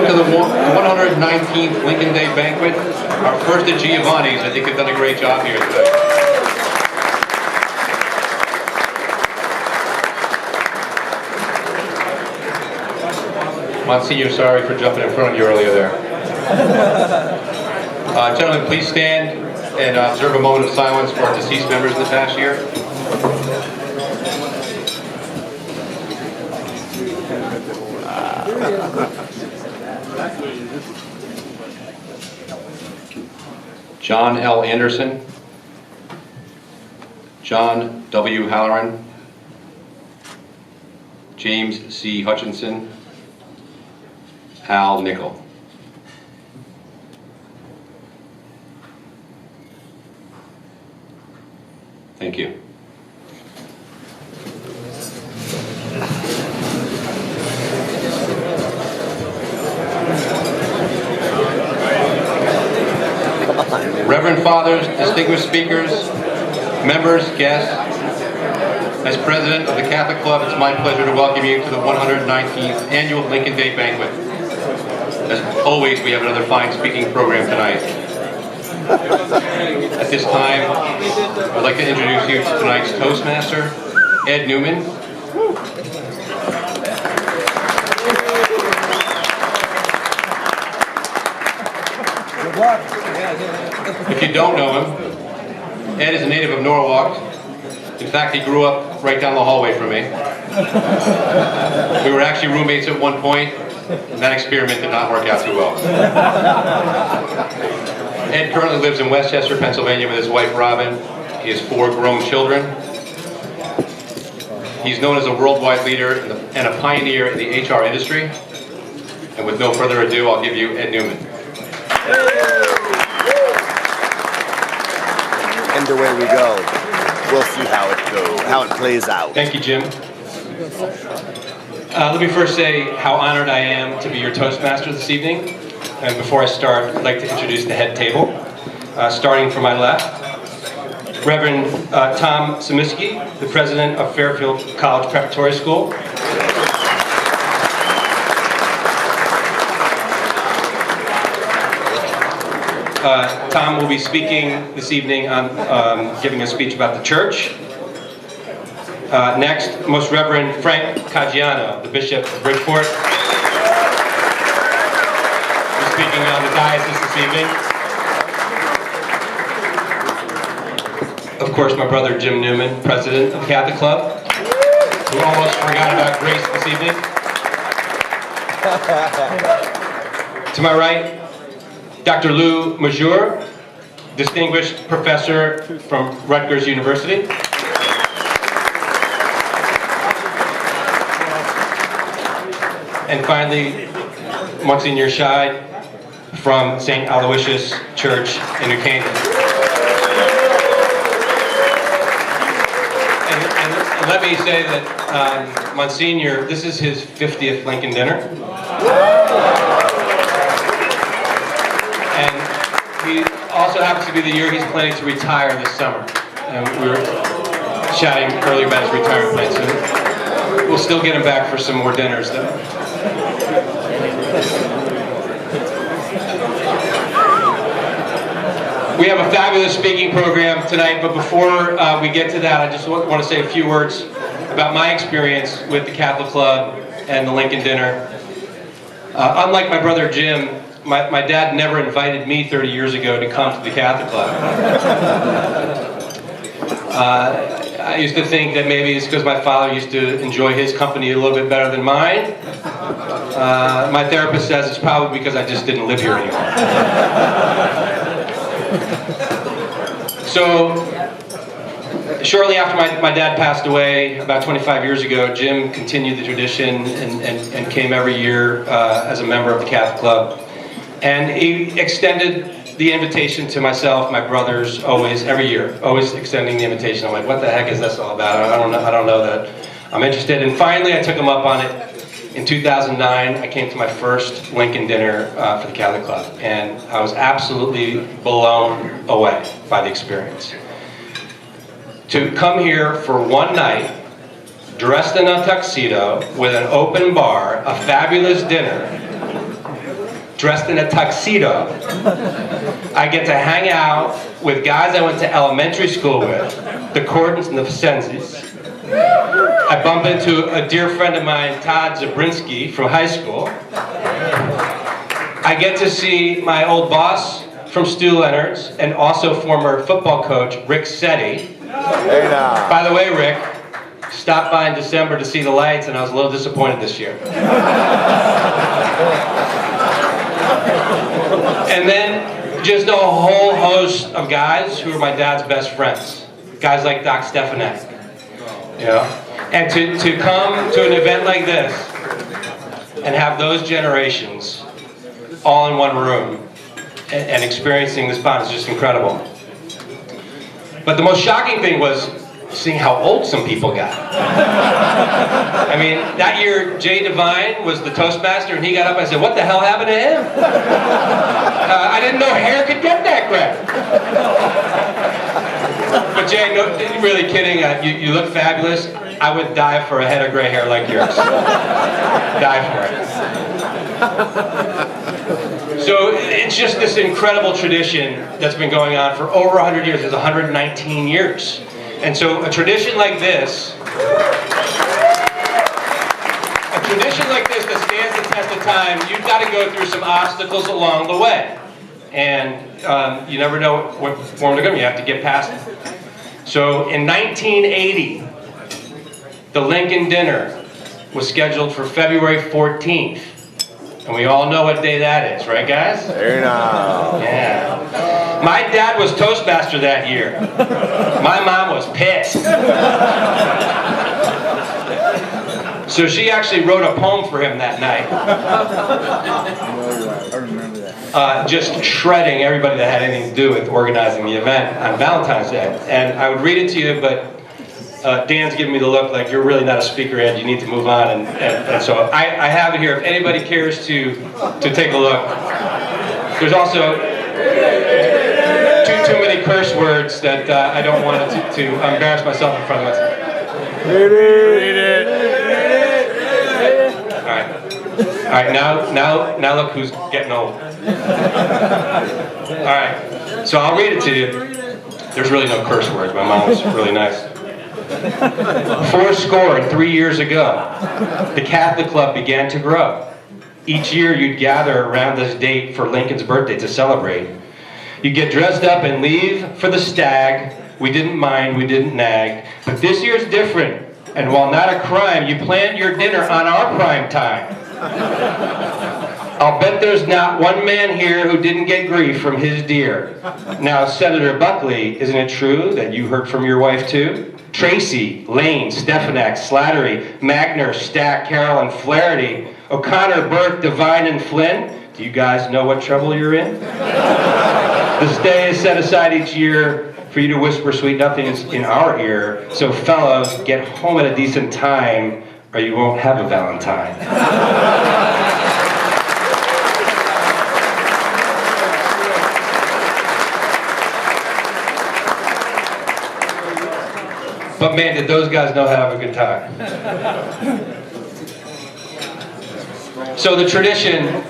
Welcome to the 119th Lincoln Day Banquet. Our first at Giovanni's. I think they've done a great job here today. Monsignor, sorry for jumping in front of you earlier there. Gentlemen, please stand and observe a moment of silence for our deceased members in the past year. John L. Anderson, John W. Halloran, James C. Hutchinson, Al Nickel. Thank you. Reverend Fathers, distinguished speakers, members, guests, as President of the Catholic Club, it's my pleasure to welcome you to the 119th Annual Lincoln Day Banquet. As always, we have another fine speaking program tonight. At this time, I'd like to introduce you to tonight's Toastmaster, Ed Newman. Good luck. If you don't know him, Ed is a native of Norwalk. In fact, he grew up right down the hallway from me. We were actually roommates at one point, and that experiment did not work out too well. Ed currently lives in Westchester, Pennsylvania with his wife Robin. He has 4 grown children. He's known as a worldwide leader and a pioneer in the HR industry. And with no further ado, I'll give you Ed Newman. And away we go. We'll see how it plays out. Thank you, Jim. Let me first say how honored I am to be your Toastmaster this evening. And before I start, I'd like to introduce the head table. Starting from my left, Reverend Tom Samiski, the president of Fairfield College Preparatory School. Tom will be speaking this evening on giving a speech about the church. Next, Most Reverend Frank Caggiano, the Bishop of Bridgeport, is speaking on the diocese this evening. Of course, my brother Jim Newman, president of the Catholic Club, who almost forgot about grace this evening. To my right, Dr. Lou Majeur, distinguished professor from Rutgers University. And finally, Monsignor Scheid from St. Aloysius Church in New Canaan. And let me say that Monsignor, this is his 50th Lincoln dinner. And he also happens to be the year he's planning to retire this summer. And we were chatting earlier about his retirement plan, so we'll still get him back for some more dinners, though. We have a fabulous speaking program tonight, but before we get to that, I just want to say a few words about my experience with the Catholic Club and the Lincoln Dinner. Unlike my brother Jim, my dad never invited me 30 years ago to come to the Catholic Club. I used to think that maybe it's because my father used to enjoy his company a little bit better than mine. My therapist says it's probably because I just didn't live here anymore. So, shortly after my dad passed away, about 25 years ago, Jim continued the tradition and came every year as a member of the Catholic Club. And he extended the invitation to myself, my brothers, always, every year, always extending the invitation. I'm like, what the heck is this all about? I don't know that I'm interested. And finally, I took him up on it. In 2009, I came to my first Lincoln dinner for the Catholic Club, and I was absolutely blown away by the experience. To come here for one night, dressed in a tuxedo, with an open bar, a fabulous dinner, dressed in a tuxedo. I get to hang out with guys I went to elementary school with, the Cordons and the Vicenzis. I bump into a dear friend of mine, Todd Zabrinski, from high school. I get to see my old boss from Stu Leonard's and also former football coach, Rick Setti. Hey now. By the way, Rick, stopped by in December to see the lights, and I was a little disappointed this year. And then just a whole host of guys who are my dad's best friends. Guys like Doc Stefanek, you know? And to come to an event like this and have those generations all in one room and experiencing this bond is just incredible. But the most shocking thing was seeing how old some people got. I mean, that year Jay Devine was the Toastmaster, and he got up and I said, "What the hell happened to him? I didn't know hair could get that gray." But Jay, no, really kidding, you look fabulous. I would die for a head of gray hair like yours. Die for it. So it's just this incredible tradition that's been going on for over 100 years. It's 119 years. And so a tradition like this that stands the test of time, you've got to go through some obstacles along the way. And you never know what form they're going to be. You have to get past it. So in 1980, the Lincoln Dinner was scheduled for February 14th. And we all know what day that is, right guys? Hey now. Yeah. My dad was Toastmaster that year. My mom was pissed. So she actually wrote a poem for him that night. I remember that. Just shredding everybody that had anything to do with organizing the event on Valentine's Day. And I would read it to you, but Dan's giving me the look like you're really not a speaker, Ed. You need to move on. And so I have it here. If anybody cares to take a look. There's also too many curse words that I don't want to embarrass myself in front of myself. Read it. All right. Now look who's getting old. All right. So I'll read it to you. There's really no curse words. My mom was really nice. 403 years ago, the Catholic Club began to grow. Each year you'd gather around this date for Lincoln's birthday to celebrate. You'd get dressed up and leave for the stag. We didn't mind, we didn't nag. But this year's different. And while not a crime, you planned your dinner on our prime time. I'll bet there's not one man here who didn't get grief from his dear. Now, Senator Buckley, isn't it true that you heard from your wife too? Tracy, Lane, Stefanak, Slattery, Magner, Stack, Carroll, and Flaherty, O'Connor, Burke, Devine, and Flynn. Do you guys know what trouble you're in? This day is set aside each year for you to whisper sweet nothings in our ear. So fellows, get home at a decent time, or you won't have a Valentine. But man, did those guys know how to have a good time. So the tradition,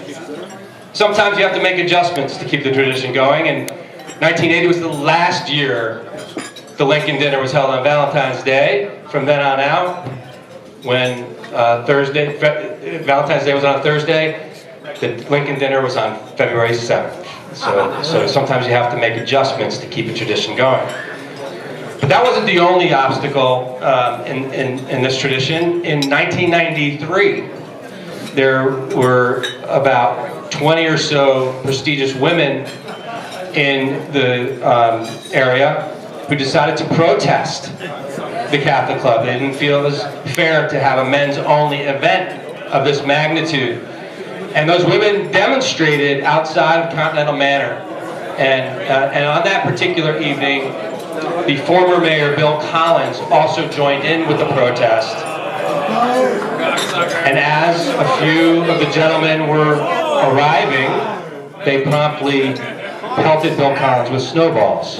sometimes you have to make adjustments to keep the tradition going, and 1980 was the last year the Lincoln Dinner was held on Valentine's Day. From then on out, when Valentine's Day was on a Thursday, the Lincoln Dinner was on February 7th. So sometimes you have to make adjustments to keep a tradition going. But that wasn't the only obstacle in this tradition. In 1993, there were about 20 or so prestigious women in the area who decided to protest the Catholic Club. They didn't feel it was fair to have a men's-only event of this magnitude. And those women demonstrated outside of Continental Manor. And on that particular evening, the former mayor, Bill Collins, also joined in with the protest. And as a few of the gentlemen were arriving, they promptly pelted Bill Collins with snowballs.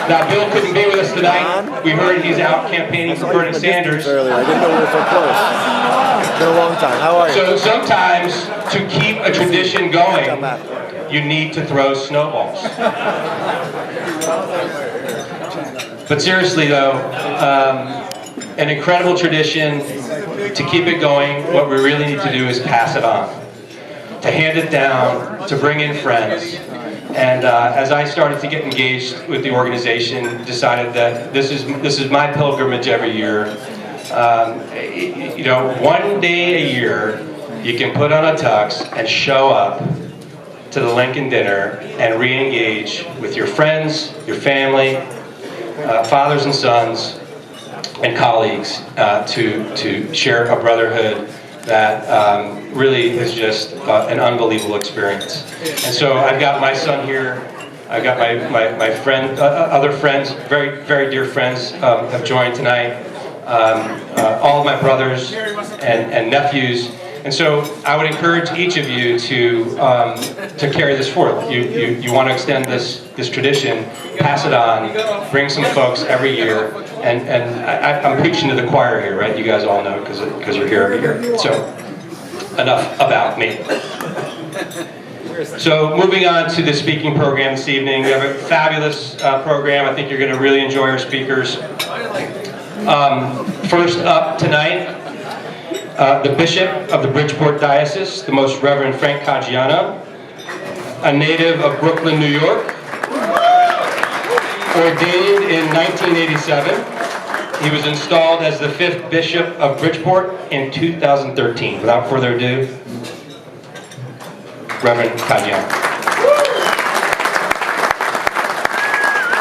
Now, Bill couldn't be with us tonight. We heard he's out campaigning for Bernie Sanders. I didn't know we were so close. been a long time. How are you? So sometimes to keep a tradition going, you need to throw snowballs. But seriously though, an incredible tradition. To keep it going, what we really need to do is pass it on, to hand it down, to bring in friends. And as I started to get engaged with the organization, decided that this is my pilgrimage every year. You know, one day a year, you can put on a tux and show up to the Lincoln dinner and re-engage with your friends, your family, fathers and sons, and colleagues to share a brotherhood that really is just an unbelievable experience. And so I've got my son here. I've got my friend, other friends, very dear friends have joined tonight. All of my brothers and nephews. And so I would encourage each of you to carry this forth. You want to extend this tradition, pass it on, bring some folks every year. And I'm preaching to the choir here, right? You guys all know because you're here every year. So enough about me. So moving on to the speaking program this evening, we have a fabulous program. I think you're going to really enjoy our speakers. First up tonight, the Bishop of the Bridgeport Diocese, the Most Reverend Frank Caggiano, a native of Brooklyn, New York, ordained in 1987. He was installed as the 5th Bishop of Bridgeport in 2013. Without further ado, Reverend Caggiano.